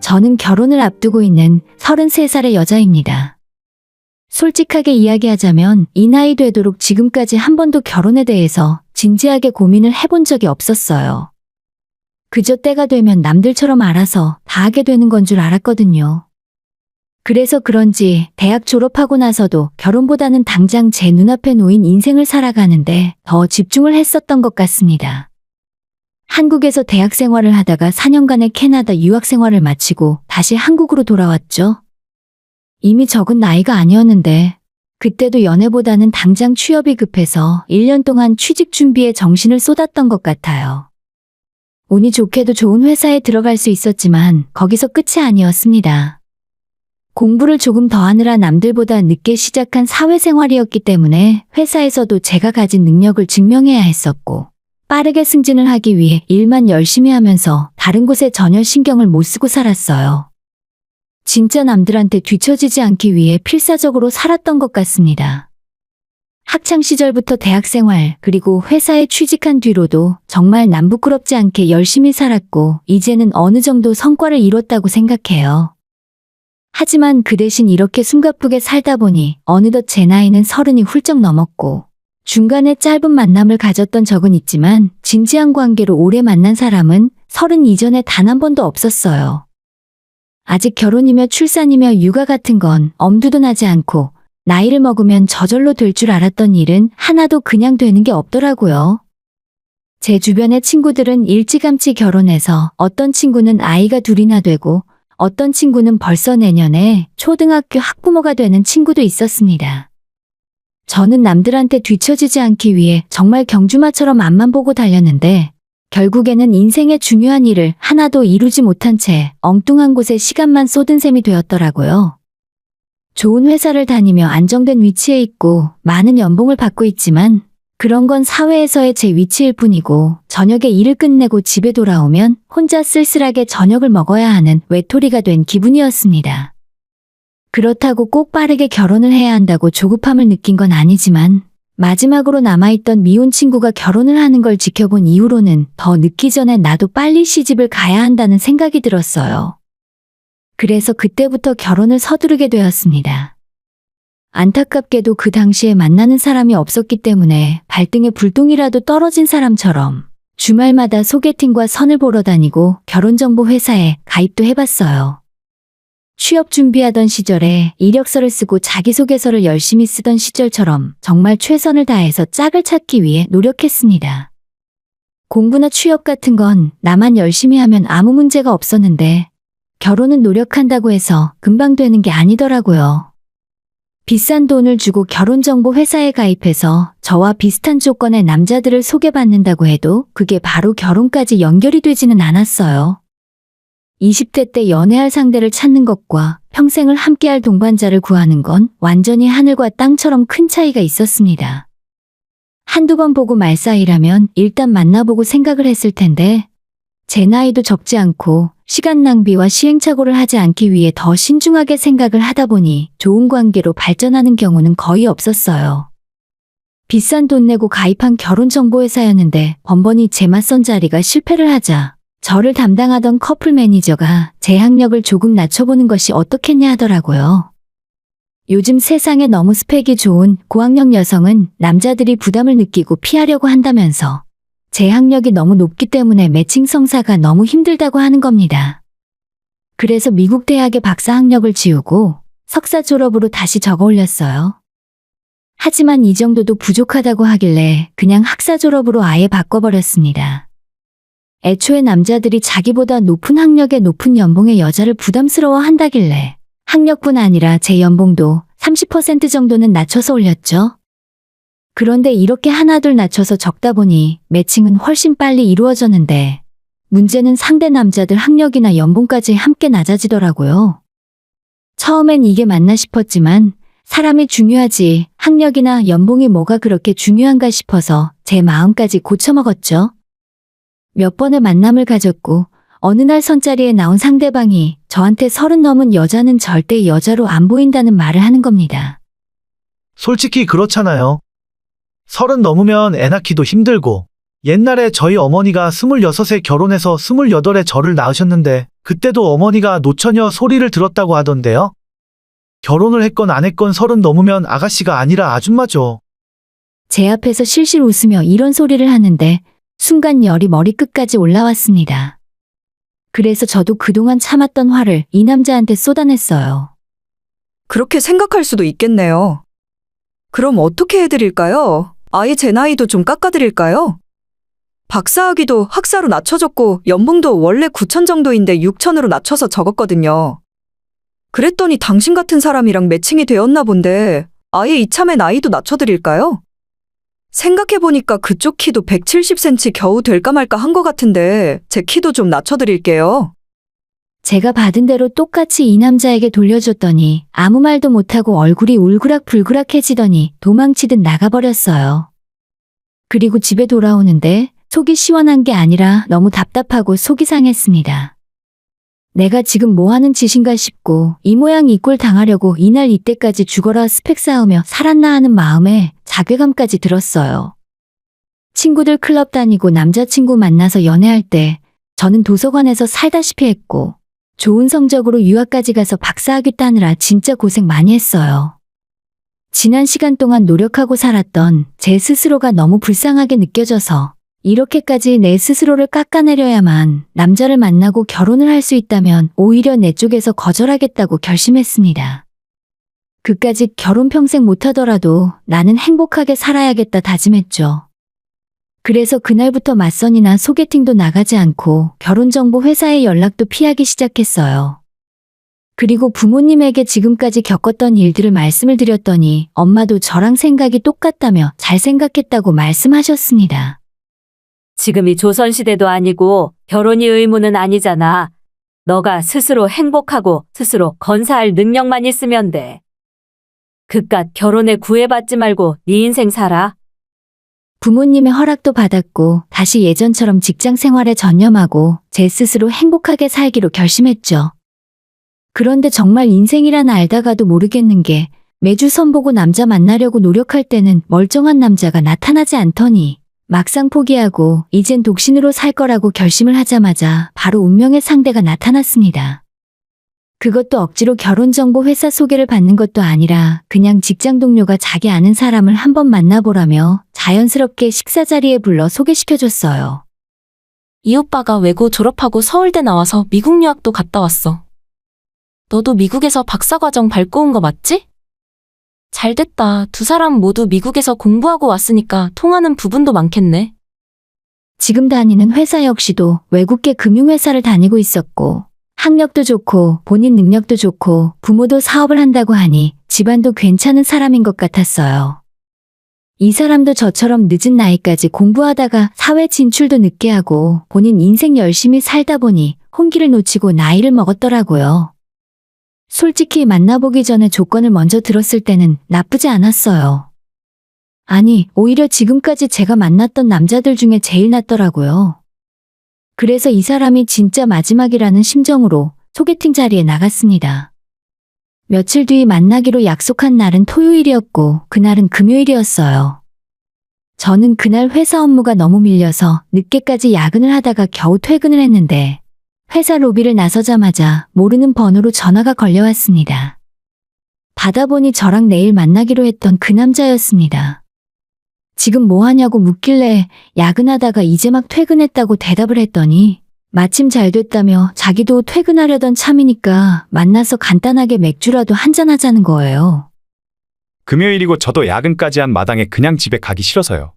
저는 결혼을 앞두고 있는 33살의 여자입니다. 솔직하게 이야기하자면 이 나이 되도록 지금까지 한 번도 결혼에 대해서 진지하게 고민을 해본 적이 없었어요. 그저 때가 되면 남들처럼 알아서 다 하게 되는 건 줄 알았거든요. 그래서 그런지 대학 졸업하고 나서도 결혼보다는 당장 제 눈앞에 놓인 인생을 살아가는데 더 집중을 했었던 것 같습니다. 한국에서 대학 생활을 하다가 4년간의 캐나다 유학 생활을 마치고 다시 한국으로 돌아왔죠. 이미 적은 나이가 아니었는데 그때도 연애보다는 당장 취업이 급해서 1년 동안 취직 준비에 정신을 쏟았던 것 같아요. 운이 좋게도 좋은 회사에 들어갈 수 있었지만 거기서 끝이 아니었습니다. 공부를 조금 더 하느라 남들보다 늦게 시작한 사회생활이었기 때문에 회사에서도 제가 가진 능력을 증명해야 했었고 빠르게 승진을 하기 위해 일만 열심히 하면서 다른 곳에 전혀 신경을 못 쓰고 살았어요. 진짜 남들한테 뒤처지지 않기 위해 필사적으로 살았던 것 같습니다. 학창 시절부터 대학 생활 그리고 회사에 취직한 뒤로도 정말 남 부끄럽지 않게 열심히 살았고 이제는 어느 정도 성과를 이뤘다고 생각해요. 하지만 그 대신 이렇게 숨가쁘게 살다 보니 어느덧 제 나이는 30이 훌쩍 넘었고 중간에 짧은 만남을 가졌던 적은 있지만 진지한 관계로 오래 만난 사람은 30 이전에 단 한 번도 없었어요. 아직 결혼이며 출산이며 육아 같은 건 엄두도 나지 않고 나이를 먹으면 저절로 될 줄 알았던 일은 하나도 그냥 되는 게 없더라고요. 제 주변의 친구들은 일찌감치 결혼해서 어떤 친구는 아이가 둘이나 되고 어떤 친구는 벌써 내년에 초등학교 학부모가 되는 친구도 있었습니다. 저는 남들한테 뒤처지지 않기 위해 정말 경주마처럼 앞만 보고 달렸는데 결국에는 인생의 중요한 일을 하나도 이루지 못한 채 엉뚱한 곳에 시간만 쏟은 셈이 되었더라고요. 좋은 회사를 다니며 안정된 위치에 있고 많은 연봉을 받고 있지만 그런 건 사회에서의 제 위치일 뿐이고 저녁에 일을 끝내고 집에 돌아오면 혼자 쓸쓸하게 저녁을 먹어야 하는 외톨이가 된 기분이었습니다. 그렇다고 꼭 빠르게 결혼을 해야 한다고 조급함을 느낀 건 아니지만 마지막으로 남아있던 미혼 친구가 결혼을 하는 걸 지켜본 이후로는 더 늦기 전에 나도 빨리 시집을 가야 한다는 생각이 들었어요. 그래서 그때부터 결혼을 서두르게 되었습니다. 안타깝게도 그 당시에 만나는 사람이 없었기 때문에 발등에 불똥이라도 떨어진 사람처럼 주말마다 소개팅과 선을 보러 다니고 결혼정보 회사에 가입도 해봤어요. 취업 준비하던 시절에 이력서를 쓰고 자기소개서를 열심히 쓰던 시절처럼 정말 최선을 다해서 짝을 찾기 위해 노력했습니다. 공부나 취업 같은 건 나만 열심히 하면 아무 문제가 없었는데 결혼은 노력한다고 해서 금방 되는 게 아니더라고요. 비싼 돈을 주고 결혼정보 회사에 가입해서 저와 비슷한 조건의 남자들을 소개받는다고 해도 그게 바로 결혼까지 연결이 되지는 않았어요. 20대 때 연애할 상대를 찾는 것과 평생을 함께할 동반자를 구하는 건 완전히 하늘과 땅처럼 큰 차이가 있었습니다. 한두 번 보고 말 사이라면 일단 만나보고 생각을 했을 텐데 제 나이도 적지 않고 시간 낭비와 시행착오를 하지 않기 위해 더 신중하게 생각을 하다 보니 좋은 관계로 발전하는 경우는 거의 없었어요. 비싼 돈 내고 가입한 결혼정보회사였는데 번번이 제 맞선 자리가 실패를 하자 저를 담당하던 커플 매니저가 제 학력을 조금 낮춰보는 것이 어떻겠냐 하더라고요. 요즘 세상에 너무 스펙이 좋은 고학력 여성은 남자들이 부담을 느끼고 피하려고 한다면서 제 학력이 너무 높기 때문에 매칭 성사가 너무 힘들다고 하는 겁니다. 그래서 미국 대학의 박사 학력을 지우고 석사 졸업으로 다시 적어 올렸어요. 하지만 이 정도도 부족하다고 하길래 그냥 학사 졸업으로 아예 바꿔버렸습니다. 애초에 남자들이 자기보다 높은 학력에 높은 연봉의 여자를 부담스러워 한다길래 학력뿐 아니라 제 연봉도 30% 정도는 낮춰서 올렸죠. 그런데 이렇게 하나둘 낮춰서 적다 보니 매칭은 훨씬 빨리 이루어졌는데 문제는 상대 남자들 학력이나 연봉까지 함께 낮아지더라고요. 처음엔 이게 맞나 싶었지만 사람이 중요하지 학력이나 연봉이 뭐가 그렇게 중요한가 싶어서 제 마음까지 고쳐먹었죠. 몇 번의 만남을 가졌고 어느 날 선자리에 나온 상대방이 저한테 30 넘은 여자는 절대 여자로 안 보인다는 말을 하는 겁니다. 솔직히 그렇잖아요. 30 넘으면 애 낳기도 힘들고 옛날에 저희 어머니가 26에 결혼해서 28에 저를 낳으셨는데 그때도 어머니가 노처녀 소리를 들었다고 하던데요. 결혼을 했건 안 했건 30 넘으면 아가씨가 아니라 아줌마죠. 제 앞에서 실실 웃으며 이런 소리를 하는데 순간 열이 머리끝까지 올라왔습니다. 그래서 저도 그동안 참았던 화를 이 남자한테 쏟아냈어요. 그렇게 생각할 수도 있겠네요. 그럼 어떻게 해드릴까요? 아예 제 나이도 좀 깎아드릴까요? 박사학위도 학사로 낮춰줬고 연봉도 원래 9천 정도인데 6천으로 낮춰서 적었거든요. 그랬더니 당신 같은 사람이랑 매칭이 되었나 본데 아예 이참에 나이도 낮춰드릴까요? 생각해보니까 그쪽 키도 170cm 겨우 될까 말까 한 것 같은데 제 키도 좀 낮춰드릴게요. 제가 받은 대로 똑같이 이 남자에게 돌려줬더니 아무 말도 못하고 얼굴이 울그락불그락해지더니 도망치듯 나가버렸어요. 그리고 집에 돌아오는데 속이 시원한 게 아니라 너무 답답하고 속이 상했습니다. 내가 지금 뭐 하는 짓인가 싶고 이 모양 이 꼴 당하려고 이날 이때까지 죽어라 스펙 쌓으며 살았나 하는 마음에 자괴감까지 들었어요. 친구들 클럽 다니고 남자친구 만나서 연애할 때 저는 도서관에서 살다시피 했고 좋은 성적으로 유학까지 가서 박사학위 따느라 진짜 고생 많이 했어요. 지난 시간 동안 노력하고 살았던 제 스스로가 너무 불쌍하게 느껴져서 이렇게까지 내 스스로를 깎아내려야만 남자를 만나고 결혼을 할 수 있다면 오히려 내 쪽에서 거절하겠다고 결심했습니다. 그까짓 결혼 평생 못하더라도 나는 행복하게 살아야겠다 다짐했죠. 그래서 그날부터 맞선이나 소개팅도 나가지 않고 결혼정보 회사의 연락도 피하기 시작했어요. 그리고 부모님에게 지금까지 겪었던 일들을 말씀을 드렸더니 엄마도 저랑 생각이 똑같다며 잘 생각했다고 말씀하셨습니다. 지금이 조선시대도 아니고 결혼이 의무는 아니잖아. 너가 스스로 행복하고 스스로 건사할 능력만 있으면 돼. 그깟 결혼에 구애받지 말고 네 인생 살아. 부모님의 허락도 받았고 다시 예전처럼 직장 생활에 전념하고 제 스스로 행복하게 살기로 결심했죠. 그런데 정말 인생이란 알다가도 모르겠는 게 매주 선보고 남자 만나려고 노력할 때는 멀쩡한 남자가 나타나지 않더니 막상 포기하고 이젠 독신으로 살 거라고 결심을 하자마자 바로 운명의 상대가 나타났습니다. 그것도 억지로 결혼정보 회사 소개를 받는 것도 아니라 그냥 직장 동료가 자기 아는 사람을 한번 만나보라며 자연스럽게 식사 자리에 불러 소개시켜줬어요. 이 오빠가 외고 졸업하고 서울대 나와서 미국 유학도 갔다 왔어. 너도 미국에서 박사과정 밟고 온 거 맞지? 잘됐다. 두 사람 모두 미국에서 공부하고 왔으니까 통하는 부분도 많겠네. 지금 다니는 회사 역시도 외국계 금융회사를 다니고 있었고 학력도 좋고 본인 능력도 좋고 부모도 사업을 한다고 하니 집안도 괜찮은 사람인 것 같았어요. 이 사람도 저처럼 늦은 나이까지 공부하다가 사회 진출도 늦게 하고 본인 인생 열심히 살다 보니 혼기를 놓치고 나이를 먹었더라고요. 솔직히 만나보기 전에 조건을 먼저 들었을 때는 나쁘지 않았어요. 아니, 오히려 지금까지 제가 만났던 남자들 중에 제일 낫더라고요. 그래서 이 사람이 진짜 마지막이라는 심정으로 소개팅 자리에 나갔습니다. 며칠 뒤 만나기로 약속한 날은 토요일이었고 그날은 금요일이었어요. 저는 그날 회사 업무가 너무 밀려서 늦게까지 야근을 하다가 겨우 퇴근을 했는데 회사 로비를 나서자마자 모르는 번호로 전화가 걸려왔습니다. 받아보니 저랑 내일 만나기로 했던 그 남자였습니다. 지금 뭐 하냐고 묻길래 야근하다가 이제 막 퇴근했다고 대답을 했더니 마침 잘 됐다며 자기도 퇴근하려던 참이니까 만나서 간단하게 맥주라도 한잔하자는 거예요. 금요일이고 저도 야근까지 한 마당에 그냥 집에 가기 싫어서요.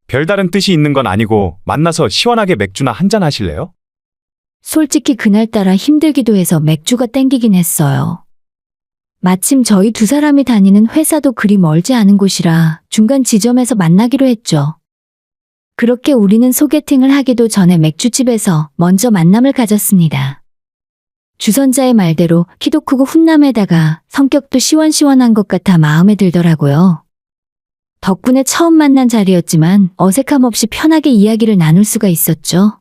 별다른 뜻이 있는 건 아니고 만나서 시원하게 맥주나 한잔 하실래요? 솔직히 그날따라 힘들기도 해서 맥주가 땡기긴 했어요. 마침 저희 두 사람이 다니는 회사도 그리 멀지 않은 곳이라 중간 지점에서 만나기로 했죠. 그렇게 우리는 소개팅을 하기도 전에 맥주집에서 먼저 만남을 가졌습니다. 주선자의 말대로 키도 크고 훈남에다가 성격도 시원시원한 것 같아 마음에 들더라고요. 덕분에 처음 만난 자리였지만 어색함 없이 편하게 이야기를 나눌 수가 있었죠.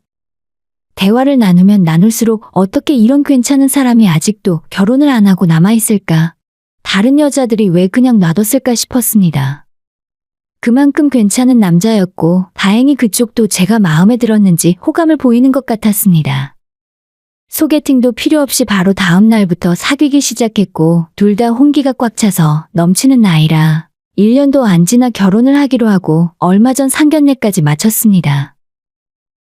대화를 나누면 나눌수록 어떻게 이런 괜찮은 사람이 아직도 결혼을 안 하고 남아있을까? 다른 여자들이 왜 그냥 놔뒀을까 싶었습니다. 그만큼 괜찮은 남자였고 다행히 그쪽도 제가 마음에 들었는지 호감을 보이는 것 같았습니다. 소개팅도 필요 없이 바로 다음 날부터 사귀기 시작했고 둘 다 홍기가 꽉 차서 넘치는 나이라 1년도 안 지나 결혼을 하기로 하고 얼마 전 상견례까지 마쳤습니다.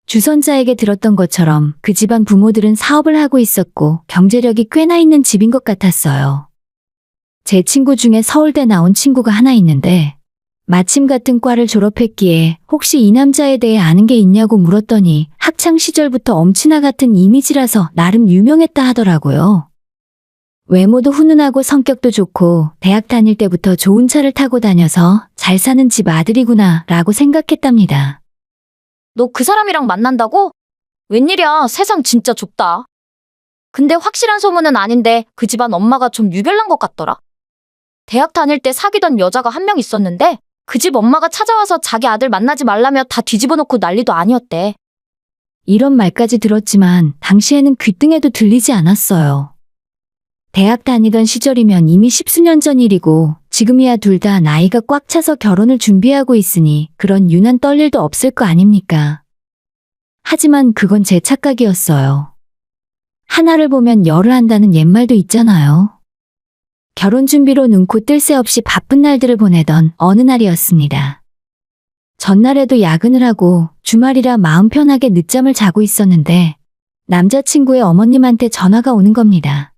주선자에게 들었던 것처럼 그 집안 부모들은 사업을 하고 있었고 경제력이 꽤나 있는 집인 것 같았어요. 제 친구 중에 서울대 나온 친구가 하나 있는데 마침 같은 과를 졸업했기에 혹시 이 남자에 대해 아는 게 있냐고 물었더니 학창 시절부터 엄친아 같은 이미지라서 나름 유명했다 하더라고요. 외모도 훈훈하고 성격도 좋고 대학 다닐 때부터 좋은 차를 타고 다녀서 잘 사는 집 아들이구나 라고 생각했답니다. 너 그 사람이랑 만난다고? 웬일이야, 세상 진짜 좁다. 근데 확실한 소문은 아닌데 그 집안 엄마가 좀 유별난 것 같더라. 대학 다닐 때 사귀던 여자가 한 명 있었는데 그 집 엄마가 찾아와서 자기 아들 만나지 말라며 다 뒤집어 놓고 난리도 아니었대. 이런 말까지 들었지만 당시에는 귓등에도 들리지 않았어요. 대학 다니던 시절이면 이미 십수년 전 일이고 지금이야 둘 다 나이가 꽉 차서 결혼을 준비하고 있으니 그런 유난 떨 일도 없을 거 아닙니까? 하지만 그건 제 착각이었어요. 하나를 보면 열을 한다는 옛말도 있잖아요. 결혼 준비로 눈코 뜰 새 없이 바쁜 날들을 보내던 어느 날이었습니다. 전날에도 야근을 하고 주말이라 마음 편하게 늦잠을 자고 있었는데 남자친구의 어머님한테 전화가 오는 겁니다.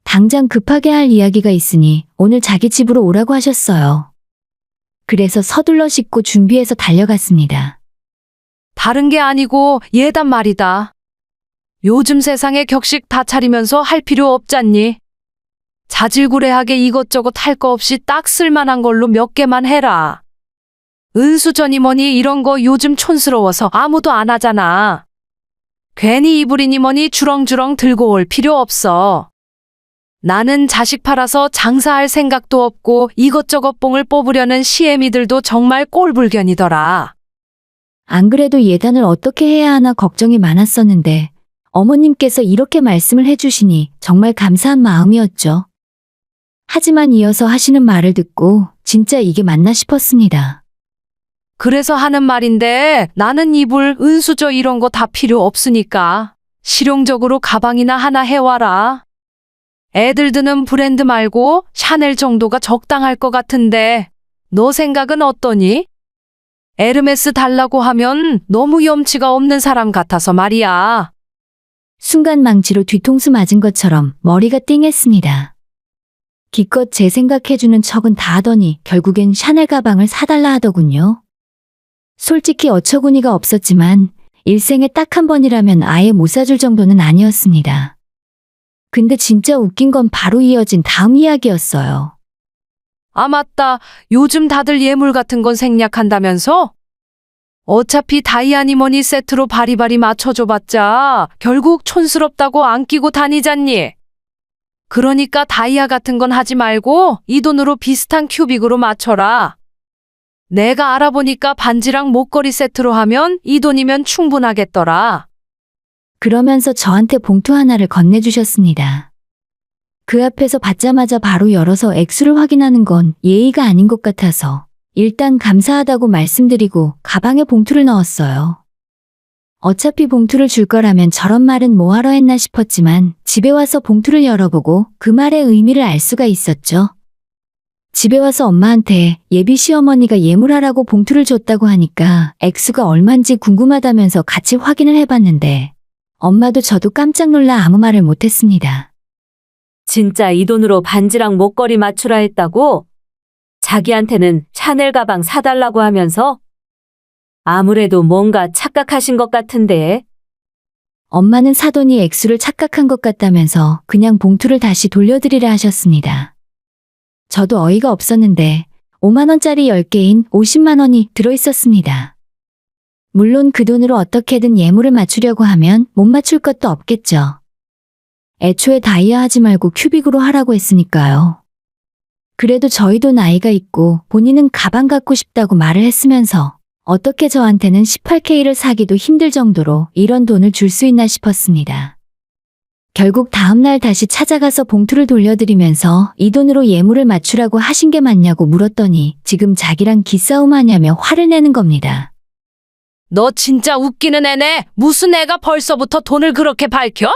당장 급하게 할 이야기가 있으니 오늘 자기 집으로 오라고 하셨어요. 그래서 서둘러 씻고 준비해서 달려갔습니다. 다른 게 아니고 얘단 말이다. 요즘 세상에 격식 다 차리면서 할 필요 없잖니. 자질구레하게 이것저것 할 거 없이 딱 쓸만한 걸로 몇 개만 해라. 은수저니 뭐니 이런 거 요즘 촌스러워서 아무도 안 하잖아. 괜히 이불이니 뭐니 주렁주렁 들고 올 필요 없어. 나는 자식 팔아서 장사할 생각도 없고 이것저것 뽕을 뽑으려는 시애미들도 정말 꼴불견이더라. 안 그래도 예단을 어떻게 해야 하나 걱정이 많았었는데 어머님께서 이렇게 말씀을 해주시니 정말 감사한 마음이었죠. 하지만 이어서 하시는 말을 듣고 진짜 이게 맞나 싶었습니다. 그래서 하는 말인데 나는 이불, 은수저 이런 거 다 필요 없으니까 실용적으로 가방이나 하나 해와라. 애들 드는 브랜드 말고 샤넬 정도가 적당할 것 같은데 너 생각은 어떠니? 에르메스 달라고 하면 너무 염치가 없는 사람 같아서 말이야. 순간 망치로 뒤통수 맞은 것처럼 머리가 띵했습니다. 기껏 제 생각해주는 척은 다 하더니 결국엔 샤넬 가방을 사달라 하더군요. 솔직히 어처구니가 없었지만 일생에 딱 한 번이라면 아예 못 사줄 정도는 아니었습니다. 근데 진짜 웃긴 건 바로 이어진 다음 이야기였어요. 아, 맞다. 요즘 다들 예물 같은 건 생략한다면서? 어차피 다이아니머니 세트로 바리바리 맞춰줘봤자 결국 촌스럽다고 안 끼고 다니잖니. 그러니까 다이아 같은 건 하지 말고 이 돈으로 비슷한 큐빅으로 맞춰라. 내가 알아보니까 반지랑 목걸이 세트로 하면 이 돈이면 충분하겠더라. 그러면서 저한테 봉투 하나를 건네주셨습니다. 그 앞에서 받자마자 바로 열어서 액수를 확인하는 건 예의가 아닌 것 같아서 일단 감사하다고 말씀드리고 가방에 봉투를 넣었어요. 어차피 봉투를 줄 거라면 저런 말은 뭐하러 했나 싶었지만 집에 와서 봉투를 열어보고 그 말의 의미를 알 수가 있었죠. 집에 와서 엄마한테 예비 시어머니가 예물하라고 봉투를 줬다고 하니까 액수가 얼만지 궁금하다면서 같이 확인을 해봤는데 엄마도 저도 깜짝 놀라 아무 말을 못했습니다. 진짜 이 돈으로 반지랑 목걸이 맞추라 했다고? 자기한테는 샤넬 가방 사달라고 하면서? 아무래도 뭔가 착각하신 것 같은데. 엄마는 사돈이 액수를 착각한 것 같다면서 그냥 봉투를 다시 돌려드리라 하셨습니다. 저도 어이가 없었는데 5만 원짜리 10개인 50만 원이 들어있었습니다. 물론 그 돈으로 어떻게든 예물을 맞추려고 하면 못 맞출 것도 없겠죠. 애초에 다이아 하지 말고 큐빅으로 하라고 했으니까요. 그래도 저희도 나이가 있고 본인은 가방 갖고 싶다고 말을 했으면서 어떻게 저한테는 18K를 사기도 힘들 정도로 이런 돈을 줄 수 있나 싶었습니다. 결국 다음날 다시 찾아가서 봉투를 돌려드리면서 이 돈으로 예물을 맞추라고 하신 게 맞냐고 물었더니 지금 자기랑 기싸움 하냐며 화를 내는 겁니다. 너 진짜 웃기는 애네. 무슨 애가 벌써부터 돈을 그렇게 밝혀?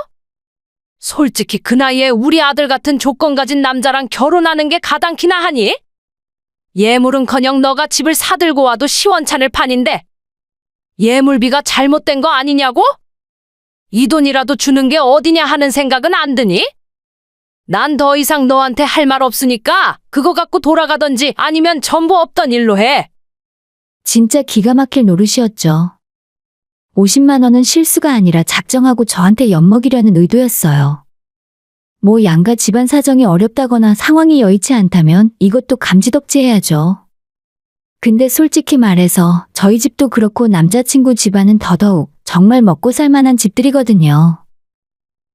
솔직히 그 나이에 우리 아들 같은 조건 가진 남자랑 결혼하는 게 가당키나 하니? 예물은커녕 너가 집을 사들고 와도 시원찮을 판인데 예물비가 잘못된 거 아니냐고? 이 돈이라도 주는 게 어디냐 하는 생각은 안 드니? 난 더 이상 너한테 할 말 없으니까 그거 갖고 돌아가던지 아니면 전부 없던 일로 해. 진짜 기가 막힐 노릇이었죠. 50만 원은 실수가 아니라 작정하고 저한테 엿먹이려는 의도였어요. 뭐 양가 집안 사정이 어렵다거나 상황이 여의치 않다면 이것도 감지덕지해야죠. 근데 솔직히 말해서 저희 집도 그렇고 남자친구 집안은 더더욱 정말 먹고 살만한 집들이거든요.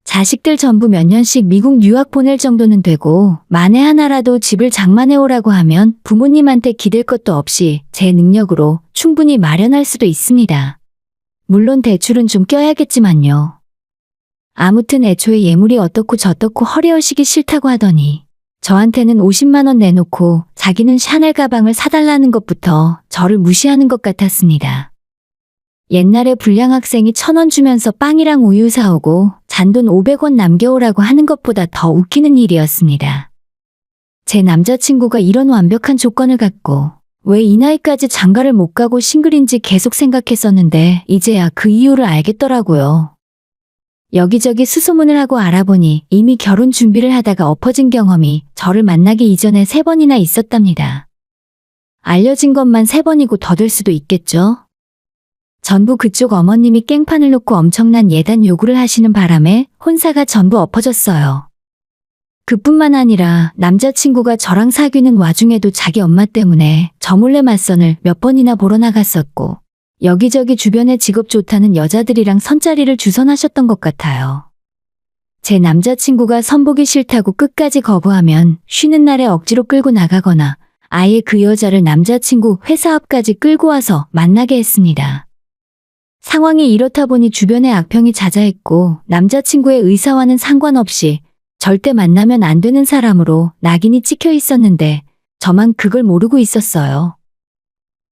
자식들 전부 몇 년씩 미국 유학 보낼 정도는 되고 만에 하나라도 집을 장만해오라고 하면 부모님한테 기댈 것도 없이 제 능력으로 충분히 마련할 수도 있습니다. 물론 대출은 좀 껴야겠지만요. 아무튼 애초에 예물이 어떻고 저떻고 허례허시기 싫다고 하더니 저한테는 50만 원 내놓고 자기는 샤넬 가방을 사달라는 것부터 저를 무시하는 것 같았습니다. 옛날에 불량 학생이 1,000원 주면서 빵이랑 우유 사오고 잔돈 500원 남겨오라고 하는 것보다 더 웃기는 일이었습니다. 제 남자친구가 이런 완벽한 조건을 갖고 왜 이 나이까지 장가를 못 가고 싱글인지 계속 생각했었는데 이제야 그 이유를 알겠더라고요. 여기저기 수소문을 하고 알아보니 이미 결혼 준비를 하다가 엎어진 경험이 저를 만나기 이전에 3번이나 있었답니다. 알려진 것만 3번이고 더 될 수도 있겠죠? 전부 그쪽 어머님이 깽판을 놓고 엄청난 예단 요구를 하시는 바람에 혼사가 전부 엎어졌어요. 그뿐만 아니라 남자친구가 저랑 사귀는 와중에도 자기 엄마 때문에 저 몰래 맞선을 몇 번이나 보러 나갔었고 여기저기 주변에 직업 좋다는 여자들이랑 선자리를 주선하셨던 것 같아요. 제 남자친구가 선보기 싫다고 끝까지 거부하면 쉬는 날에 억지로 끌고 나가거나 아예 그 여자를 남자친구 회사 앞까지 끌고 와서 만나게 했습니다. 상황이 이렇다 보니 주변에 악평이 자자했고 남자친구의 의사와는 상관없이 절대 만나면 안 되는 사람으로 낙인이 찍혀 있었는데 저만 그걸 모르고 있었어요.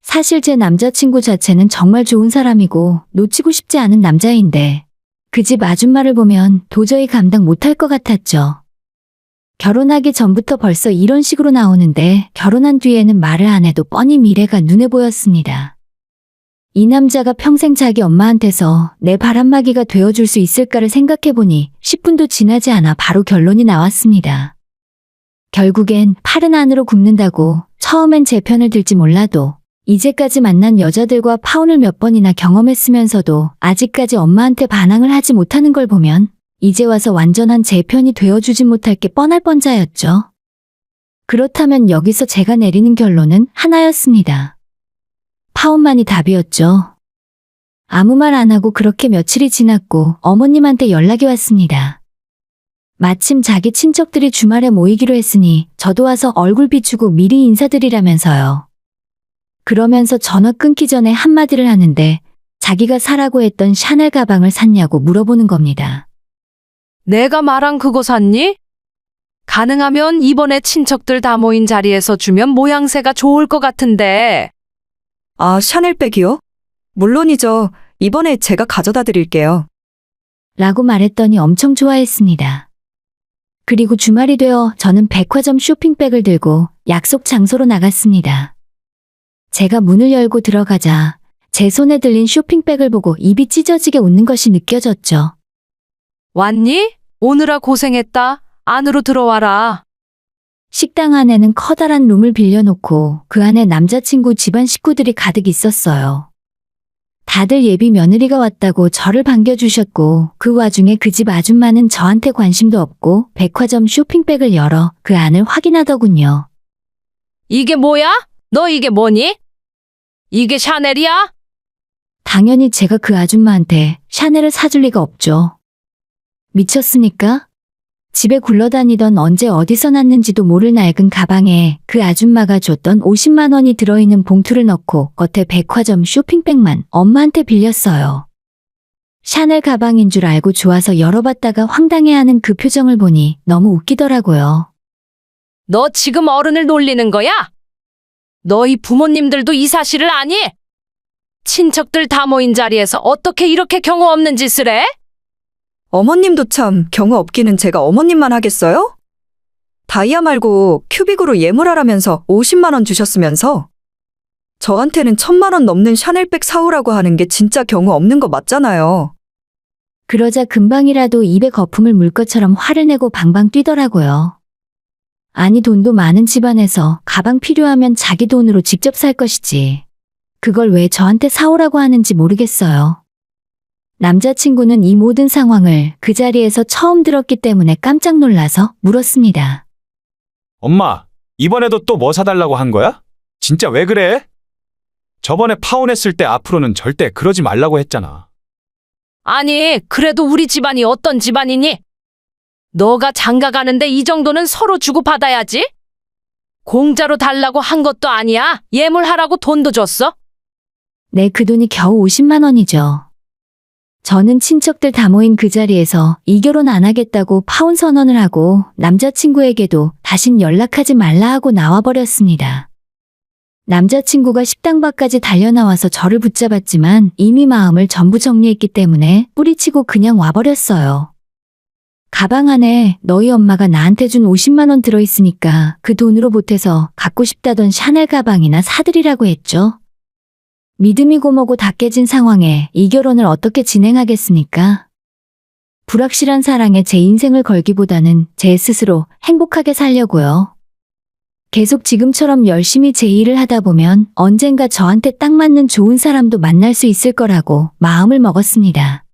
사실 제 남자친구 자체는 정말 좋은 사람이고 놓치고 싶지 않은 남자인데 그 집 아줌마를 보면 도저히 감당 못할 것 같았죠. 결혼하기 전부터 벌써 이런 식으로 나오는데 결혼한 뒤에는 말을 안 해도 뻔히 미래가 눈에 보였습니다. 이 남자가 평생 자기 엄마한테서 내 바람막이가 되어줄 수 있을까를 생각해보니 10분도 지나지 않아 바로 결론이 나왔습니다. 결국엔 팔은 안으로 굽는다고 처음엔 제 편을 들지 몰라도 이제까지 만난 여자들과 파혼을 몇 번이나 경험했으면서도 아직까지 엄마한테 반항을 하지 못하는 걸 보면 이제 와서 완전한 제 편이 되어주지 못할 게 뻔할 뻔자였죠. 그렇다면 여기서 제가 내리는 결론은 하나였습니다. 파혼만이 답이었죠. 아무 말 안 하고 그렇게 며칠이 지났고 어머님한테 연락이 왔습니다. 마침 자기 친척들이 주말에 모이기로 했으니 저도 와서 얼굴 비추고 미리 인사드리라면서요. 그러면서 전화 끊기 전에 한마디를 하는데 자기가 사라고 했던 샤넬 가방을 샀냐고 물어보는 겁니다. 내가 말한 그거 샀니? 가능하면 이번에 친척들 다 모인 자리에서 주면 모양새가 좋을 것 같은데. 아, 샤넬백이요? 물론이죠. 이번에 제가 가져다 드릴게요. 라고 말했더니 엄청 좋아했습니다. 그리고 주말이 되어 저는 백화점 쇼핑백을 들고 약속 장소로 나갔습니다. 제가 문을 열고 들어가자 제 손에 들린 쇼핑백을 보고 입이 찢어지게 웃는 것이 느껴졌죠. 왔니? 오느라 고생했다. 안으로 들어와라. 식당 안에는 커다란 룸을 빌려놓고 그 안에 남자친구 집안 식구들이 가득 있었어요. 다들 예비 며느리가 왔다고 저를 반겨주셨고 그 와중에 그 집 아줌마는 저한테 관심도 없고 백화점 쇼핑백을 열어 그 안을 확인하더군요. 이게 뭐야? 너 이게 뭐니? 이게 샤넬이야? 당연히 제가 그 아줌마한테 샤넬을 사줄 리가 없죠. 미쳤습니까? 집에 굴러다니던 언제 어디서 났는지도 모를 낡은 가방에 그 아줌마가 줬던 50만 원이 들어있는 봉투를 넣고 겉에 백화점 쇼핑백만 엄마한테 빌렸어요. 샤넬 가방인 줄 알고 좋아서 열어봤다가 황당해하는 그 표정을 보니 너무 웃기더라고요. 너 지금 어른을 놀리는 거야? 너희 부모님들도 이 사실을 아니? 친척들 다 모인 자리에서 어떻게 이렇게 경우 없는 짓을 해? 어머님도 참 경우 없기는 제가 어머님만 하겠어요? 다이아 말고 큐빅으로 예물하라면서 50만 원 주셨으면서 저한테는 1,000만 원 넘는 샤넬백 사오라고 하는 게 진짜 경우 없는 거 맞잖아요. 그러자 금방이라도 입에 거품을 물 것처럼 화를 내고 방방 뛰더라고요. 아니 돈도 많은 집안에서 가방 필요하면 자기 돈으로 직접 살 것이지. 그걸 왜 저한테 사오라고 하는지 모르겠어요. 남자친구는 이 모든 상황을 그 자리에서 처음 들었기 때문에 깜짝 놀라서 물었습니다. 엄마, 이번에도 또 뭐 사달라고 한 거야? 진짜 왜 그래? 저번에 파혼했을 때 앞으로는 절대 그러지 말라고 했잖아. 아니, 그래도 우리 집안이 어떤 집안이니? 너가 장가 가는데 이 정도는 서로 주고받아야지? 공짜로 달라고 한 것도 아니야. 예물하라고 돈도 줬어? 네, 그 돈이 겨우 50만 원이죠. 저는 친척들 다 모인 그 자리에서 이 결혼 안 하겠다고 파혼 선언을 하고 남자친구에게도 다신 연락하지 말라 하고 나와버렸습니다. 남자친구가 식당 밖까지 달려나와서 저를 붙잡았지만 이미 마음을 전부 정리했기 때문에 뿌리치고 그냥 와버렸어요. 가방 안에 너희 엄마가 나한테 준 50만 원 들어있으니까 그 돈으로 보태서 갖고 싶다던 샤넬 가방이나 사드리라고 했죠. 믿음이 고모고 다 깨진 상황에 이 결혼을 어떻게 진행하겠습니까? 불확실한 사랑에 제 인생을 걸기보다는 제 스스로 행복하게 살려고요. 계속 지금처럼 열심히 제 일을 하다 보면 언젠가 저한테 딱 맞는 좋은 사람도 만날 수 있을 거라고 마음을 먹었습니다.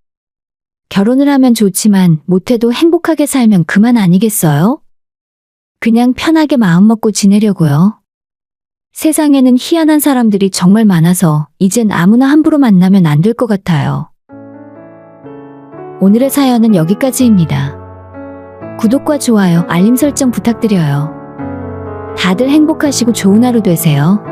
결혼을 하면 좋지만 못해도 행복하게 살면 그만 아니겠어요? 그냥 편하게 마음 먹고 지내려고요. 세상에는 희한한 사람들이 정말 많아서 이젠 아무나 함부로 만나면 안 될 것 같아요. 오늘의 사연은 여기까지입니다. 구독과 좋아요, 알림 설정 부탁드려요. 다들 행복하시고 좋은 하루 되세요.